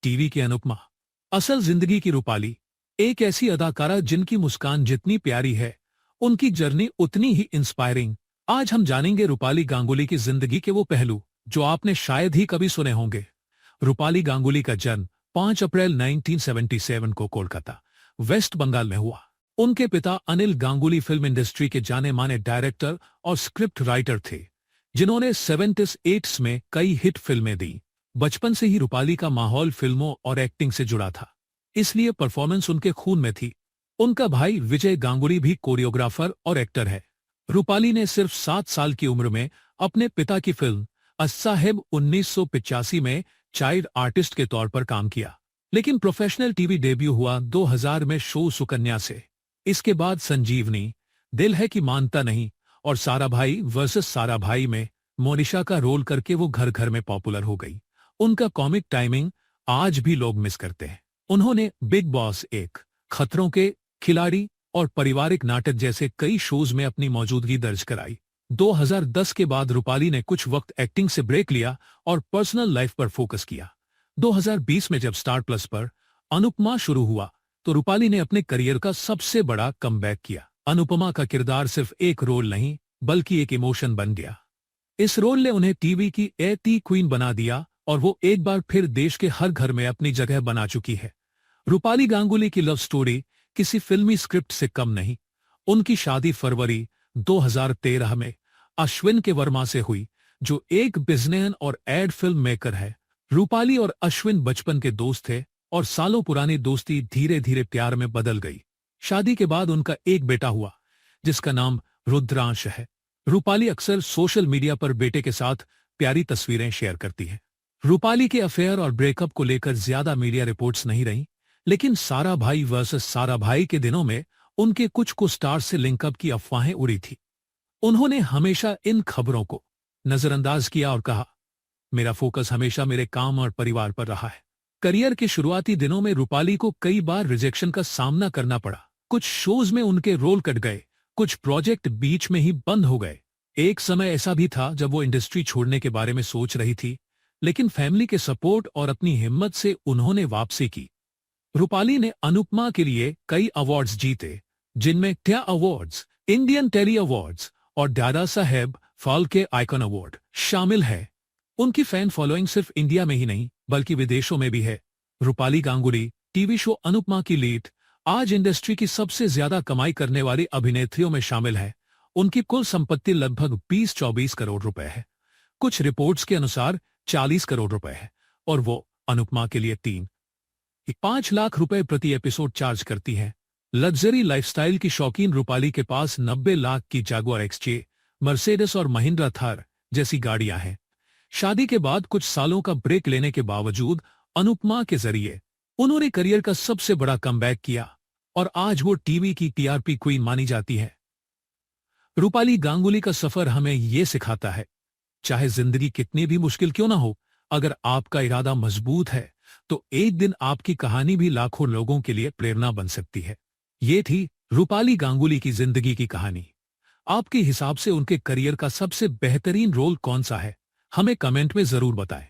TV की अनुपमा, असल जिंदगी की रूपाली, एक ऐसी अदाकारा जिनकी मुस्कान जितनी प्यारी है उनकी जर्नी उतनी ही इंस्पायरिंग। आज हम जानेंगे रूपाली गांगुली की जिंदगी के वो पहलू जो आपने शायद ही कभी सुने होंगे। रूपाली गांगुली का जन्म 5 अप्रैल 1977 को कोलकाता, वेस्ट बंगाल में हुआ। उनके पिता अनिल गांगुली फिल्म इंडस्ट्री के जाने माने डायरेक्टर और स्क्रिप्ट राइटर थे, जिन्होंने 70s में कई हिट फिल्में दी। बचपन से ही रूपाली का माहौल फिल्मों और एक्टिंग से जुड़ा था, इसलिए परफॉर्मेंस उनके खून में थी। उनका भाई विजय गांगुली भी कोरियोग्राफर और एक्टर है। रूपाली ने सिर्फ 7 साल की उम्र में अपने पिता की फिल्म अस्साहेब 1985 में चाइल्ड आर्टिस्ट के तौर पर काम किया, लेकिन प्रोफेशनल टीवी डेब्यू हुआ 2000 में शो सुकन्या से। इसके बाद संजीवनी, दिल है कि मानता नहीं और सारा भाई वर्सेस सारा भाई में मोनिशा का रोल करके वो घर घर में पॉपुलर हो गई। उनका कॉमिक टाइमिंग आज भी लोग मिस करते हैं। उन्होंने बिग बॉस 1, खतरों के खिलाड़ी और पारिवारिक नाटक जैसे कई शोज में अपनी मौजूदगी दर्ज कराई। 2010 के बाद रूपाली ने कुछ वक्त एक्टिंग से ब्रेक लिया और पर्सनल लाइफ पर फोकस किया। 2020 में जब स्टार प्लस पर अनुपमा शुरू हुआ तो रूपाली ने अपने करियर का सबसे बड़ा कमबैक किया। अनुपमा का किरदार सिर्फ एक रोल नहीं बल्कि एक इमोशन बन गया। इस रोल ने उन्हें टीवी की एटी क्वीन बना दिया और वो एक बार फिर देश के हर घर में अपनी जगह बना चुकी है। रूपाली गांगुली की लव स्टोरी किसी फिल्मी स्क्रिप्ट से कम नहीं। उनकी शादी फरवरी 2013 में अश्विन के वर्मा से हुई, जो एक बिजनेसमैन और एड फिल्म मेकर है। रूपाली और अश्विन बचपन के दोस्त थे और सालों पुरानी दोस्ती धीरे धीरे प्यार में बदल गई। शादी के बाद उनका एक बेटा हुआ जिसका नाम रुद्रांश है। रूपाली अक्सर सोशल मीडिया पर बेटे के साथ प्यारी तस्वीरें शेयर करती है। रूपाली के अफेयर और ब्रेकअप को लेकर ज्यादा मीडिया रिपोर्ट्स नहीं रही, लेकिन सारा भाई वर्सेस सारा भाई के दिनों में उनके कुछ को स्टार से लिंकअप की अफवाहें उड़ी थी। उन्होंने हमेशा इन खबरों को नजरअंदाज किया और कहा, मेरा फोकस हमेशा मेरे काम और परिवार पर रहा है। करियर के शुरुआती दिनों में रूपाली को कई बार रिजेक्शन का सामना करना पड़ा। कुछ शोज में उनके रोल कट गए, कुछ प्रोजेक्ट बीच में ही बंद हो गए। एक समय ऐसा भी था जब वो इंडस्ट्री छोड़ने के बारे में सोच रही थी, लेकिन फैमिली के सपोर्ट और अपनी हिम्मत से उन्होंने वापसी की। रूपाली ने अनुपमा के लिए कई अवार्ड्स जीते, जिनमें टिया अवार्ड्स, इंडियन टेली अवार्ड्स और दादा साहेब फाल्के आइकन अवार्ड शामिल है। उनकी फैन फॉलोइंग सिर्फ इंडिया में ही नहीं बल्कि विदेशों में भी है। रूपाली गांगुली टीवी शो अनुपमा की लीड आज इंडस्ट्री की सबसे ज्यादा कमाई करने वाली अभिनेत्रियों में शामिल है। उनकी कुल संपत्ति लगभग 20-24 करोड़ रुपए है। कुछ रिपोर्ट्स के अनुसार 40 करोड़ रुपए है और वो अनुपमा के लिए 3-5 लाख रुपए प्रति एपिसोड चार्ज करती है। लग्जरी लाइफस्टाइल की शौकीन रूपाली के पास 90 लाख की जागुआर एक्सजे, मर्सिडीज और महिंद्रा थार जैसी गाड़ियां हैं। शादी के बाद कुछ सालों का ब्रेक लेने के बावजूद अनुपमा के जरिए उन्होंने करियर का सबसे बड़ा कमबैक किया और आज वो टीवी की टीआरपी क्वीन मानी जाती है। रूपाली गांगुली का सफर हमें ये सिखाता है, चाहे जिंदगी कितनी भी मुश्किल क्यों ना हो, अगर आपका इरादा मजबूत है तो एक दिन आपकी कहानी भी लाखों लोगों के लिए प्रेरणा बन सकती है। ये थी रूपाली गांगुली की जिंदगी की कहानी। आपके हिसाब से उनके करियर का सबसे बेहतरीन रोल कौन सा है? हमें कमेंट में जरूर बताएं।